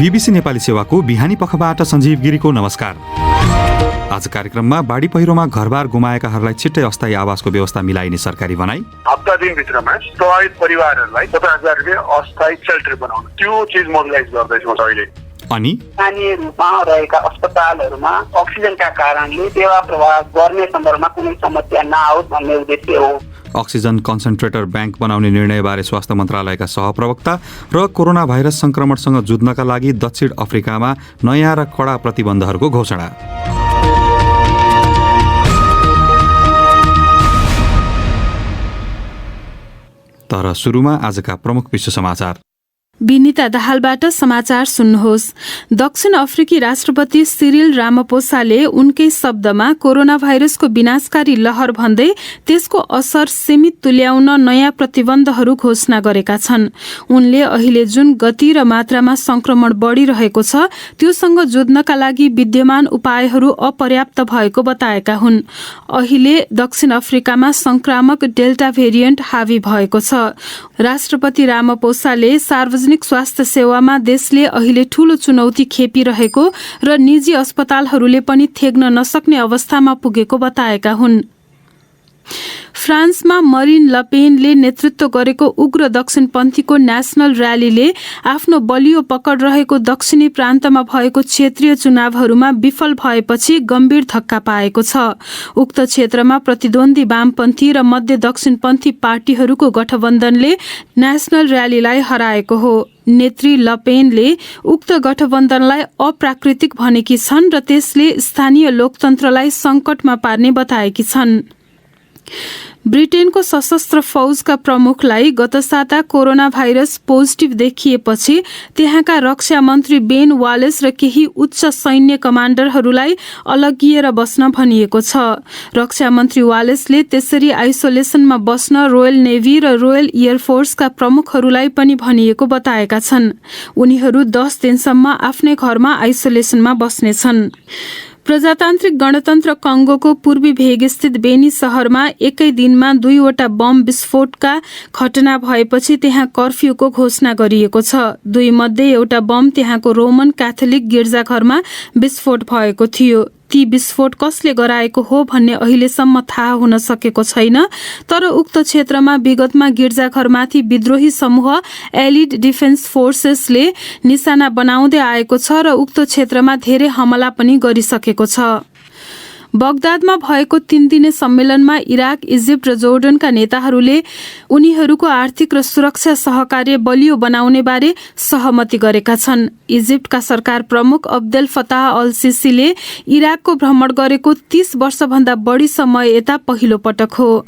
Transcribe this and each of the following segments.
BBC Nepali सेवाको बिहानी पखबाट सञ्जीव गिरीको नमस्कार। आज कार्यक्रममा बाढी पहिरोमा घरबार गुमाएकाहरूलाई छिट्टै अस्थायी आवासको व्यवस्था मिलाइने सरकारी भनाई, हप्ता दिनभित्रमा प्रभावित परिवारहरूलाई 50,000 रुपियाँ अस्थायी सेल्टर बनाउनु, त्यो चिज मोबिलाइज गर्दैछौँ अहिले। अनि स्थानीय रूपमा रहेका अस्पतालहरूमा अक्सिजनका कारणले सेवा प्रवाह गर्ने सन्दर्भमा कुनै समस्या नआओस् भन्ने उद्देश्य हो। अक्सिजन कन्सन्ट्रेटर ब्याङ्क बनाउने निर्णयबारे स्वास्थ्य मन्त्रालयका सहप्रवक्ता र कोरोना भाइरस संक्रमणसँग जुझ्नका लागि दक्षिण अफ्रिकामा नयाँ र कडा प्रतिबन्धहरूको घोषणा। तर सुरुमा आजका प्रमुख विश्व समाचार। विनिता दाहालबाट समाचार सुन्नुहोस्। दक्षिण अफ्रिकी राष्ट्रपति सिरिल रामापोसाले उनकै शब्दमा कोरोना भाइरसको विनाशकारी लहर भन्दै त्यसको असर सीमित तुल्याउन नयाँ प्रतिबन्धहरू घोषणा गरेका छन्। उनले अहिले जुन गति र मात्रामा संक्रमण बढिरहेको छ त्योसँग जुझ्नका लागि विद्यमान उपायहरू अपर्याप्त भएको बताएका हुन्। अहिले दक्षिण अफ्रिकामा संक्रामक डेल्टा भेरिएन्ट हावी भएको छ। राष्ट्रपति रामापोसाले सार्वजनिक स्वास्थ्य सेवामा देशले अहिले ठूलो चुनौती खेपिरहेको र निजी अस्पतालहरूले पनि थेग्न नसक्ने अवस्थामा पुगेको बताएका हुन्। फ्रान्समा मरिन लपेनले नेतृत्व गरेको उग्र दक्षिणपन्थीको नेशनल र्यालीले आफ्नो बलियो पकड रहेको दक्षिणी प्रान्तमा भएको क्षेत्रीय चुनावहरूमा विफल भएपछि गम्भीर धक्का पाएको छ। उक्त क्षेत्रमा प्रतिद्वन्दी वामपन्थी र मध्य दक्षिणपन्थी पार्टीहरूको गठबन्धनले नेशनल र्यालीलाई हराएको हो। नेत्री लपेनले उक्त गठबन्धनलाई अप्राकृतिक भनेकी छन् र त्यसले स्थानीय लोकतन्त्रलाई सङ्कटमा पार्ने बताएकी छन्। ब्रिटेनको सशस्त्र फौजका प्रमुखलाई गत साता कोरोना भाइरस पोजिटिभ देखिएपछि त्यहाँका रक्षा मन्त्री बेन वालेस र केही उच्च सैन्य कमान्डरहरूलाई अलगिएर बस्न भनिएको छ। रक्षा मन्त्री वालेसले त्यसरी आइसोलेसनमा बस्न रोयल नेभी र रोयल एयरफोर्सका प्रमुखहरूलाई पनि भनिएको बताएका छन्। उनीहरू 10 दिनसम्म आफ्नै घरमा आइसोलेसनमा बस्नेछन्। प्रजातान्त्रिक गणतन्त्र कङ्गोको पूर्वी भेगस्थित बेनी शहरमा एकै दिनमा 2वटा बम विस्फोटका घटना भएपछि त्यहाँ कर्फ्यूको घोषणा गरिएको छ। 2 मध्ये एउटा बम त्यहाँको रोमन क्याथोलिक गिर्जाघरमा विस्फोट भएको थियो। ती विस्फोट कसले गराएको हो भन्ने अहिलेसम्म थाहा हुन सकेको छैन। तर उक्त क्षेत्रमा विगतमा गिर्जाघरमाथि विद्रोही समूह एलिड डिफेन्स फोर्सेसले निशाना बनाउँदै आएको छ र उक्त क्षेत्रमा धेरै हमला पनि गरिसकेको छ। बगदादमा भएको 3 दिने सम्मेलनमा इराक, इजिप्ट र जोर्डनका नेताहरूले उनीहरूको आर्थिक र सुरक्षा सहकार्य बलियो बनाउने बारे सहमति गरेका छन्। इजिप्टका सरकार प्रमुख अब्देल फताह अल सिसीले इराकको भ्रमण गरेको 30 वर्षभन्दा बढी समय यता पहिलो पटक हो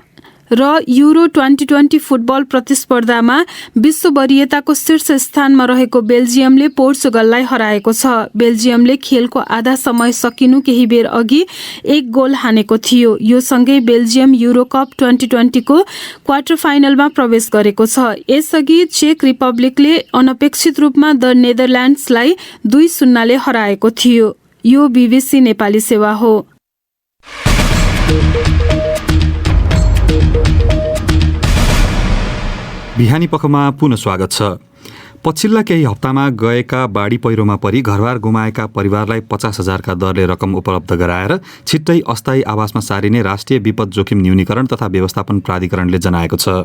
र युरो 2020 फुटबल प्रतिस्पर्धामा विश्व वरियताको शीर्ष स्थानमा रहेको बेल्जियमले पोर्चुगललाई हराएको छ। बेल्जियमले खेलको आधा समय सकिनु केही बेर अघि 1 गोल हानेको थियो। यो सँगै बेल्जियम युरो कप 2020 को क्वार्टर फाइनलमा प्रवेश गरेको छ। यसअघि चेक रिपब्लिकले अनपेक्षित रूपमा द नेदरल्यान्ड्सलाई 2-0 ले हराएको थियो। यो बीबीसी नेपाली सेवा हो। बिहानी पखमा पुनः स्वागत छ। पछिल्ला केही हप्तामा गएका बाढी पहिरोमा परि घरबार गुमाएका परिवारलाई 50,000 का दरले रकम उपलब्ध गराएर छिट्टै अस्थायी आवासमा सारिने राष्ट्रिय विपद जोखिम न्यूनीकरण तथा व्यवस्थापन प्राधिकरणले जनाएको छ।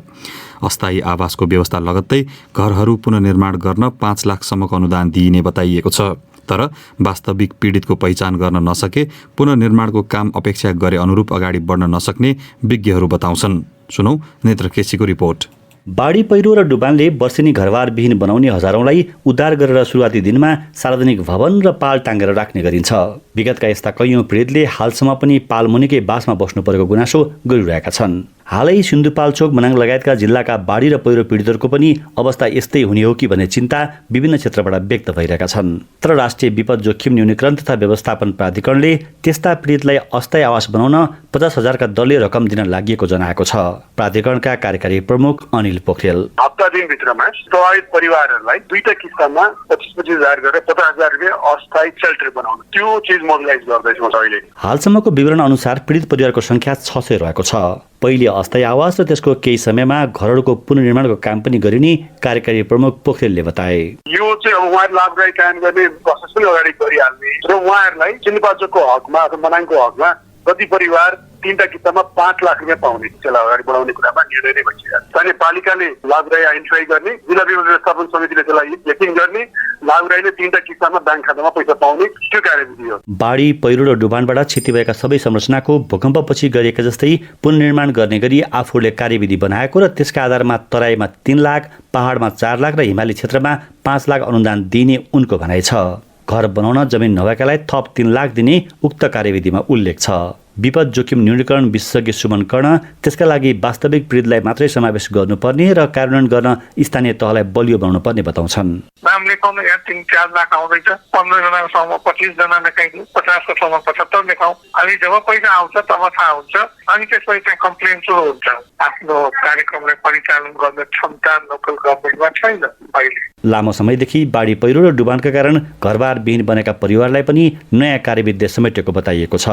अस्थायी आवासको व्यवस्था लगत्तै घरहरू पुनर्निर्माण गर्न 5 लाखसम्मको अनुदान दिइने बताइएको छ। तर वास्तविक पीडितको पहिचान गर्न नसके पुनर्निर्माणको काम अपेक्षा गरे अनुरूप अगाडि बढ्न नसक्ने विज्ञहरू बताउँछन्। सुनौ नेत्र केसीको रिपोर्ट। बाढी पहिरो र डुबानले वर्षेनी घरबारविहीन बनाउने हजारौंलाई उद्धार गरेर सुरुवाती दिनमा सार्वजनिक भवन र पाल टाँगेर राख्ने गरिन्छ। विगतका यस्ता कैयौं पीडितले हालसम्म पनि पाल मुनिकै बासमा बस्नु परेको गुनासो गरिरहेका छन्। हालै सिन्धुपाल्चोक, मनाङ लगायतका जिल्लाका बाढी र पहिरो पीडितहरूको पनि अवस्था यस्तै हुने हो कि भन्ने चिन्ता विभिन्न क्षेत्रबाट व्यक्त भइरहेका छन्। तर राष्ट्रिय विपद जोखिम न्यूनीकरण तथा व्यवस्थापन प्राधिकरणले त्यस्ता पीडितलाई अस्थायी आवास बनाउन 50,000 का दरले रकम दिन लागि जनाएको छ। प्राधिकरणका कार्यकारी प्रमुख अनिल पोखरेल हप्ता दिनभित्रमा प्रभावित परिवारहरूलाई 2टा किस्तामा 25,000 गरेर 50,000 रुपियाँ अस्थायी सेल्टर बनाउनु, त्यो चिज मोबिलाइज गर्दैछौँ अहिले। हालसम्मको विवरण अनुसार पीडित परिवारको संख्या 600 रहेको छ। पहिले अस्थायी आवास र त्यसको केही समयमा घरहरूको पुनर्निर्माणको काम पनि गरिने कार्यकारी प्रमुख पोखरेलले बताए। यो चाहिँ अब उहाँहरू लाभदायी कायम गर्ने प्रोसेस पनि अगाडि गरिहाल्ने र उहाँहरूलाई सिन्धुपाल्चोकको हकमा अथवा मनाङको हकमा प्रति परिवार 3टा किस्तामा 5 लाख रुपियाँ पाउने त्यसलाई अगाडि बढाउने कुरामा निर्णय नै भइसकेको छ। स्थानीय पालिकाले लाभदायी आइडेन्टिफाई गर्ने, जिल्ला विकास व्यवस्थापन समितिले त्यसलाई चेकिङ गर्ने, लाभदायीले 3टा किस्तामा ब्याङ्क खातामा पैसा पाउने, त्यो कार्यविधि हो। बाढी पहिरो र डुबानबाट क्षति भएका सबै संरचनाको भूकम्पपछि गरिएका जस्तै पुनर्निर्माण गर्ने गरी आफूले कार्यविधि बनाएको र त्यसका आधारमा तराईमा 3 लाख, पहाडमा 4 लाख र हिमाली क्षेत्रमा 5 लाख अनुदान दिने उनको भनाइ छ। घर बनाउन जमिन नभएकालाई थप 3 लाख दिने उक्त कार्यविधिमा उल्लेख छ। विपद जोखिम न्यूनीकरण विशेषज्ञ सुमन कर्ण त्यसका लागि वास्तविक पीडितलाई मात्रै समावेश गर्नुपर्ने र कार्यान्वयन गर्न स्थानीय तहलाई बलियो बनाउनु पर्ने बताउँछन्। नाम लेखाउन यहाँ 3-4 लाख आउँदैछ, 15 जनाको ठाउँमा 25 जना लेखाइदियो, 50 को ठाउँमा 75 लेखाउँ। अनि जब पैसा आउँछ तब थाहा हुन्छ, अनि त्यसपछि चाहिँ कम्प्लेन सुरु हुन्छ। आफ्नो कार्यक्रमलाई परिचालन गर्ने क्षमता लोकल गभर्मेन्टमा छैन अहिले। लामो समयदेखि बाढी पहिरो र डुबानका कारण घरबार विहीन बनेका परिवारलाई पनि नयाँ कार्यविधि समेटेको बताइएको छ।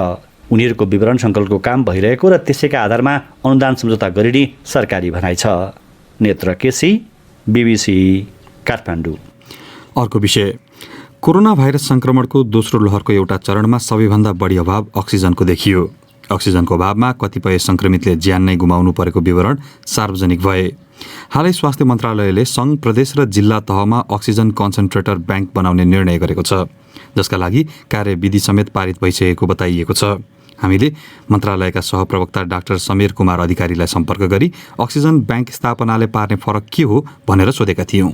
उनीहरूको विवरण सङ्कलनको काम भइरहेको र त्यसैका आधारमा अनुदान सम्झौता गरिने सरकारी भनाइ छ। नेत्र केसी, BBC, काठमाडौँ। अर्को विषय, कोरोना भाइरस संक्रमणको दोस्रो लहरको एउटा चरणमा सबैभन्दा बढी अभाव अक्सिजनको देखियो। अक्सिजनको अभावमा कतिपय संक्रमितले ज्यान नै गुमाउनु परेको विवरण सार्वजनिक भए। हालै स्वास्थ्य मन्त्रालयले सङ्घ, प्रदेश र जिल्ला तहमा अक्सिजन कन्सन्ट्रेटर ब्याङ्क बनाउने निर्णय गरेको छ, जसका लागि कार्यविधि समेत पारित भइसकेको बताइएको छ। हामीले मन्त्रालयका सहप्रवक्ता डाक्टर समीर कुमार अधिकारीलाई सम्पर्क गरी अक्सिजन ब्याङ्क स्थापनाले पार्ने फरक के हो भनेर सोधेका थियौँ।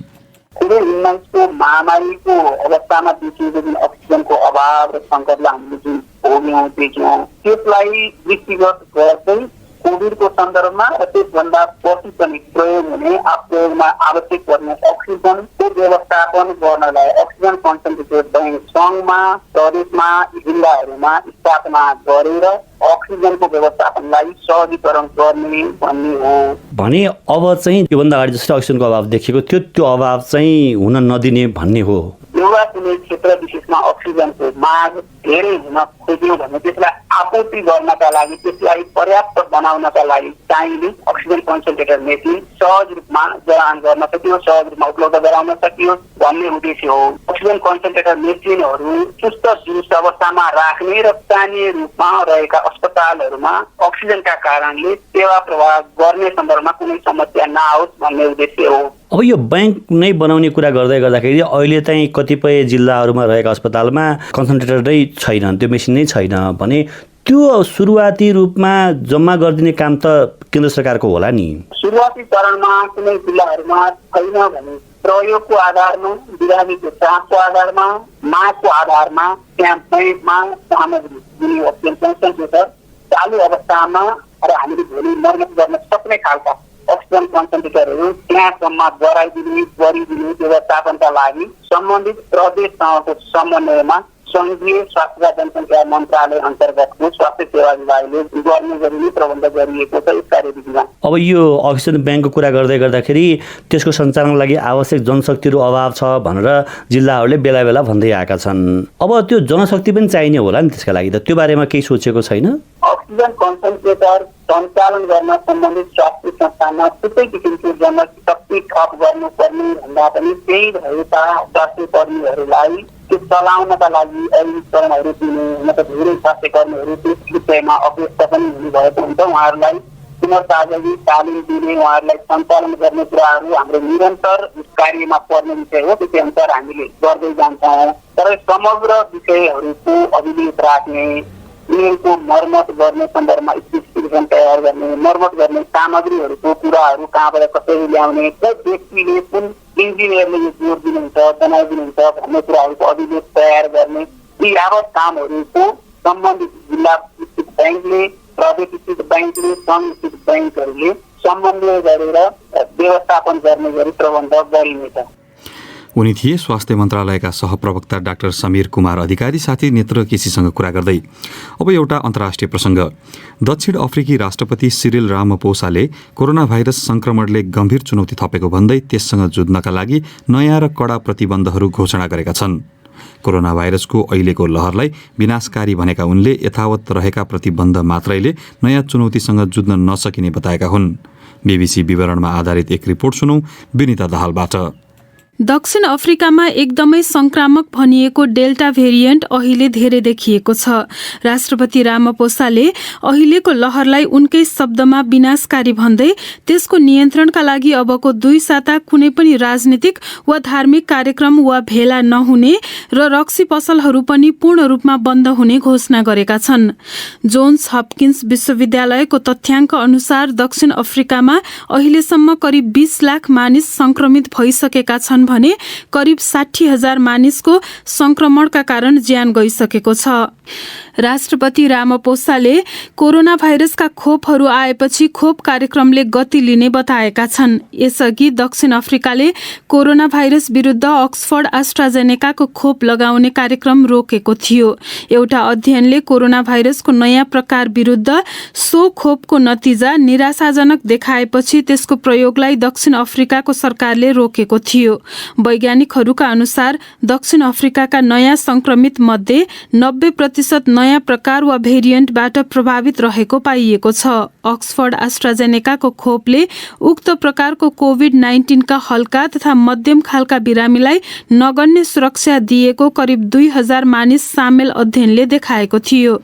कोभिड-19 महामारीको अवस्थामा देखिएको जुन अक्सिजनको अभाव र सङ्कटलाई हामीले जुन भोग्यौँ देख्यौँ, त्यसलाई दृष्टिगत गर्दै कोभिडको सन्दर्भमा र त्यसभन्दा पछि पनि प्रयोग हुने प्रयोगमा आवश्यक पर्ने अक्सिजनको व्यवस्थापन गर्नलाई अक्सिजन कन्सन्ट्रेटर ब्याङ्क सङ्घमा, प्रदेशमा, जिल्लाहरूमा स्थापना गरेर अक्सिजनको व्यवस्थापनलाई सहजीकरण गर्ने भन्ने हो। भने अब चाहिँ योभन्दा अगाडि जस्तो अक्सिजनको अभाव देखिएको थियो त्यो अभाव चाहिँ हुन नदिने भन्ने हो। एउटा कुनै क्षेत्र विशेषमा अक्सिजनको माग धेरै हुन खोज्यो भने त्यसलाई आपूर्ति गर्नका लागि, त्यसलाई पर्याप्त बनाउनका लागि चाहिने अक्सिजन कन्सन्ट्रेटर मेसिन सहज रूपमा जडान गर्न सकियोस्, सहज रूपमा उपलब्ध गराउन सकियोस् भन्ने उद्देश्य हो। अक्सिजन कन्सन्ट्रेटर मेसिनहरू सुस्त दुरुस्त अवस्थामा राख्ने र स्थानीय रूपमा रहेका अस्पतालहरूमा अक्सिजनका कारणले सेवा प्रवाह गर्ने सन्दर्भमा कुनै समस्या नआओस् भन्ने उद्देश्य हो। अब यो ब्याङ्क नै बनाउने कुरा गर्दै गर्दाखेरि अहिले चाहिँ कतिपय जिल्लाहरूमा रहेका अस्पतालमा कन्सन्ट्रेटर नै छैन, त्यो मेसिन नै छैन भने त्यो सुरुवाती रूपमा जम्मा गरिदिने काम त केन्द्र सरकारको होला नि। सुरुवाती चरणमा कुनै जिल्लाहरूमा छैन भने प्रयोगको आधारमा, बिरामीको चापको आधारमा, मागको आधारमा त्यहाँ ब्याङ्कमा सामग्री दिने अक्सिजन कन्सन्ट्रेटर चालु अवस्थामा र हामीले भोलि मर्मत गर्न सक्ने खालका अक्सिजन कन्सन्ट्रेटरहरू त्यहाँसम्म गराइदिने, गरिदिने व्यवस्थापनका लागि सम्बन्धित प्रदेशसँगको समन्वयमा सङ्घीय स्वास्थ्य जनसङ्ख्या मन्त्रालय अन्तर्गतको स्वास्थ्य सेवा विभागले गर्ने गरिने प्रबन्ध गरिएको छ यस कार्यविधिमा। अब यो अक्सिजन ब्याङ्कको कुरा गर्दै गर्दाखेरि त्यसको सञ्चालनको लागि आवश्यक जनशक्तिहरू अभाव छ भनेर जिल्लाहरूले बेला बेला भन्दै आएका छन्। अब त्यो जनशक्ति पनि चाहिने होला नि, त्यसका लागि त त्यो बारेमा केही सोचेको छैन? अक्सिजन कन्सन्ट्रेटर सञ्चालन गर्न सम्बन्धित स्वास्थ्य संस्थामा छुट्टै किसिमको जनशक्ति थप गर्नुपर्ने भन्दा पनि त्यही भएका स्वास्थ्य कर्मीहरूलाई त्यो चलाउनका लागि उपकरणहरू दिने, मतलब धेरै स्वास्थ्य कर्मीहरू त्यस विषयमा अभ्यस्त पनि हुनुभएको हुन्छ। उहाँहरूलाई पुनर्ताजगी तालिम दिने, उहाँहरूलाई सञ्चालन गर्ने कुराहरू हाम्रो निरन्तर कार्यमा पर्ने विषय हो। त्यसै अनुसार हामीले गर्दै जान्छौँ। तर समग्र विषयहरूको अभिलेख राख्ने, उनीहरूको मर्मत गर्ने सन्दर्भमा स्पेसिफिकेसन तयार गर्ने, मर्मत गर्ने सामग्रीहरूको कुराहरू कहाँबाट कसरी ल्याउने, कुन व्यक्तिले कुन इन्जिनियरले यो जोड दिनुहुन्छ, बनाइदिनुहुन्छ भन्ने कुराहरूको अभिलेख तयार गर्ने, यी यावत कामहरूको सम्बन्धित जिल्ला स्थित ब्याङ्कले, प्रदेश स्थित ब्याङ्कले, सङ्घ स्थित ब्याङ्कहरूले समन्वय गरेर व्यवस्थापन गर्ने गरी प्रबन्ध गरिनेछ। उनी थिए स्वास्थ्य मन्त्रालयका सहप्रवक्ता डाक्टर समीर कुमार अधिकारी साथी नेत्र केसीसँग कुरा गर्दै। अब एउटा अन्तर्राष्ट्रिय प्रसङ्ग। दक्षिण अफ्रिकी राष्ट्रपति सिरिल रामापोसाले कोरोना भाइरस संक्रमणले गम्भीर चुनौती थपेको भन्दै त्यससँग जुझ्नका लागि नयाँ र कडा प्रतिबन्धहरू घोषणा गरेका छन्। कोरोना भाइरसको अहिलेको लहरलाई विनाशकारी भनेका उनले यथावत रहेका प्रतिबन्ध मात्रैले नयाँ चुनौतीसँग जुझ्न नसकिने बताएका हुन्। बीबीसी विवरणमा आधारित एक रिपोर्ट सुनौ विनिता दाहालबाट। दक्षिण अफ्रिकामा एकदमै संक्रामक भनिएको डेल्टा भेरिएन्ट अहिले धेरै देखिएको छ। राष्ट्रपति रामापोसाले अहिलेको लहरलाई उनकै शब्दमा विनाशकारी भन्दै त्यसको नियन्त्रणका लागि अबको 2 साता कुनै पनि राजनीतिक वा धार्मिक कार्यक्रम वा भेला नहुने र रक्सी पसलहरू पनि पूर्ण रूपमा बन्द हुने घोषणा गरेका छन्। जोन्स हपकिन्स विश्वविद्यालयको तथ्याङ्क अनुसार दक्षिण अफ्रिकामा अहिलेसम्म करिब 20 लाख मानिस संक्रमित भइसकेका छन् भने करिब 60,000 मानिसको संक्रमणका कारण ज्यान गइसकेको छ। राष्ट्रपति रामापोसाले कोरोना भाइरसका खोपहरू आएपछि खोप कार्यक्रमले गति लिने बताएका छन्। यसअघि दक्षिण अफ्रिकाले कोरोना भाइरस विरुद्ध अक्सफोर्ड एस्ट्राजेनेकाको खोप लगाउने कार्यक्रम रोकेको थियो। एउटा अध्ययनले कोरोना भाइरसको नयाँ प्रकार विरुद्ध सो खोपको नतिजा निराशाजनक देखाएपछि त्यसको प्रयोगलाई दक्षिण अफ्रिकाको सरकारले रोकेको थियो। वैज्ञानिकहरूका अनुसार दक्षिण अफ्रिकाका नयाँ संक्रमित मध्ये 90% नयाँ प्रकार वा भेरिएन्टबाट प्रभावित रहेको पाइएको छ। अक्सफोर्ड एस्ट्राजेनेकाको खोपले उक्त प्रकारको कोभिड-19 का हल्का तथा मध्यम खालका बिरामीलाई नगण्य सुरक्षा दिएको करिब 2000 मानिस सामेल अध्ययनले देखाएको थियो।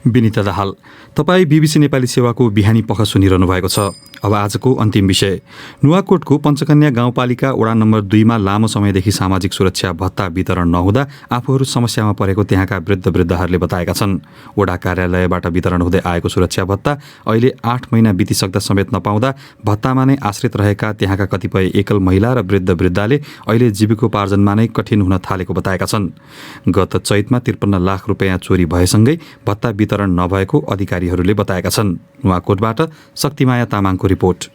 विनिता दाहाल, तपाईँ बीबीसी नेपाली सेवाको बिहानी पख सुनिरहनु भएको छ। अब आजको अन्तिम विषय। नुवाकोटको पञ्चकन्या गाउँपालिका वडा नम्बर 2 मा लामो समयदेखि सामाजिक सुरक्षा भत्ता वितरण नहुँदा आफूहरू समस्यामा परेको त्यहाँका वृद्धहरूले बताएका छन्। वडा कार्यालयबाट वितरण हुँदै आएको सुरक्षा भत्ता अहिले 8 महिना बितिसक्दा समेत नपाउँदा भत्तामा नै आश्रित रहेका त्यहाँका कतिपय एकल महिला र वृद्धले अहिले जीविकोपार्जनमा नै कठिन हुन थालेको बताएका छन्। गत चैतमा 53 लाख रुपियाँ चोरी भएसँगै भत्ता वितरण नभएको अधिकारीहरूले बताएका छन्। नुवाकोटबाट शक्तिमाया तामाङको रिपोर्ट।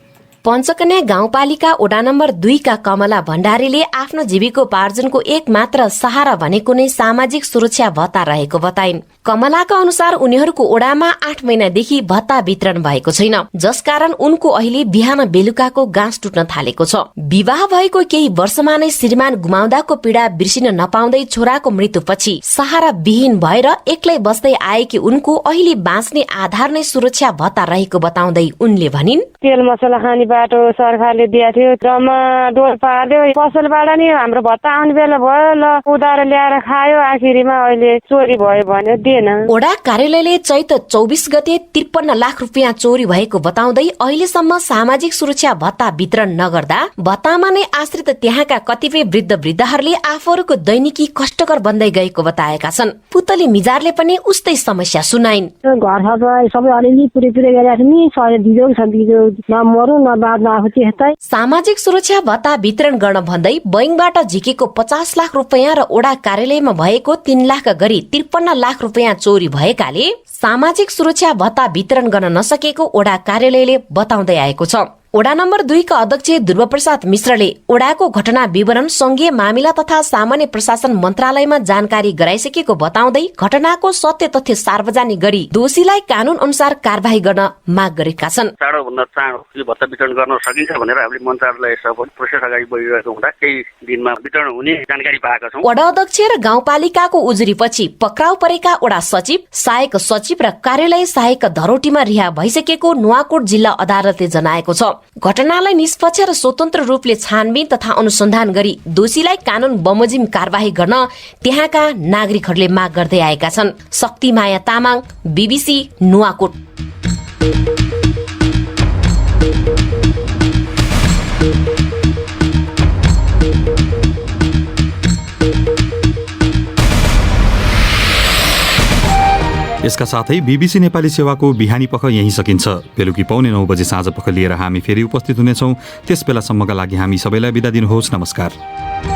पञ्चकन्या गाउँपालिका वडा नम्बर 2 का कमला भण्डारीले आफ्नो जीविकोपार्जनको एक मात्र सहारा भनेको नै सामाजिक सुरक्षा भत्ता रहेको बताइन्। कमलाका अनुसार उनीहरूको ओडामा 8 महिनादेखि भत्ता वितरण भएको छैन, जसकारण उनको अहिले बिहान बेलुकाको गाँस टुट्न थालेको छ। विवाह भएको केही वर्षमा नै श्रीमान गुमाउँदाको पीडा बिर्सिन नपाउँदै छोराको मृत्युपछि सहारा विहीन भएर एक्लै बस्दै आएकी उनको अहिले बाँच्ने आधार नै सुरक्षा भत्ता रहेको बताउँदै उनले भनिन्, तेल मसला खाने बाटो सरकारले दिएको थियो, जम्मा डोल पार्यो, पसलबाट नि हाम्रो भत्ता आउने बेला भयो, ल उधार ल्याएर खायो, आखिरीमा अहिले चोरी भयो भने ओडा कार्यालयले चैत 24 गते 53 लाख रुपियाँ चोरी भएको बताउँदै अहिलेसम्म सामाजिक सुरक्षा भत्ता वितरण नगर्दा भत्तामा नै आश्रित त्यहाँका कतिपय वृद्धहरूले आफूहरूको दैनिकी कष्टकर बन्दै गएको बताएका छन्। पुतली मिजारले पनि उस्तै समस्या सुनाइन्। घर सबै अलिअलि पुरै गरेका छन् नि, सबै दिजो छ, दिजो नमरौ न बादमा आफू त्यस्तै। सामाजिक सुरक्षा भत्ता वितरण गर्न भन्दै बैंकबाट झिकेको 50 लाख रुपियाँ र ओडा कार्यालयमा भएको 3 लाख गरी 53 लाख रुपियाँ चोरी भएकाले सामाजिक सुरक्षा भत्ता वितरण गर्न नसकेको ओडा कार्यालयले बताउँदै आएको छ। ओडा नम्बर 2 का अध्यक्ष ध्रुवप्रसाद मिश्रले ओडाको घटना विवरण संघीय मामिला तथा सामान्य प्रशासन मन्त्रालयमा जानकारी गराइसकेको बताउँदै घटनाको सत्य तथ्य सार्वजनिक गरी दोषीलाई कानून अनुसार कारबाही गर्न माग गरेका छन्। चाँडोभन्दा चाँडो यो भत्ता वितरण गर्न सकिन्छ भनेर हामीले मन्त्रालय सबै प्रोसेस अगाडि बढिरहेको हुँदा केही दिनमा वितरण हुने जानकारी पाएका छौँ। वडा अध्यक्ष र गाउँपालिकाको उजुरीपछि पक्राउ परेका वडा सचिव, सहायक सचिव र कार्यालय सहायक धरोटीमा रिहा भइसकेको नुवाकोट जिल्ला अदालतले जनाएको छ। घटनालाई निष्पक्ष र स्वतन्त्र रूपले छानबिन तथा अनुसन्धान गरी दोषीलाई कानून बमोजिम कारबाही गर्न त्यहाँका नागरिकहरूले माग गर्दै आएका छन्। शक्तिमाया तामाङ, बीबीसी नुवाकोट। यसका साथै बीबीसी नेपाली सेवाको बिहानी पख यही सकिन्छ। बेलुकी 9:15 बजे साँझ पख लिएर हामी फेरि उपस्थित हुनेछौँ। त्यस बेलासम्मका लागि हामी सबैलाई बिदा दिनुहोस्। नमस्कार।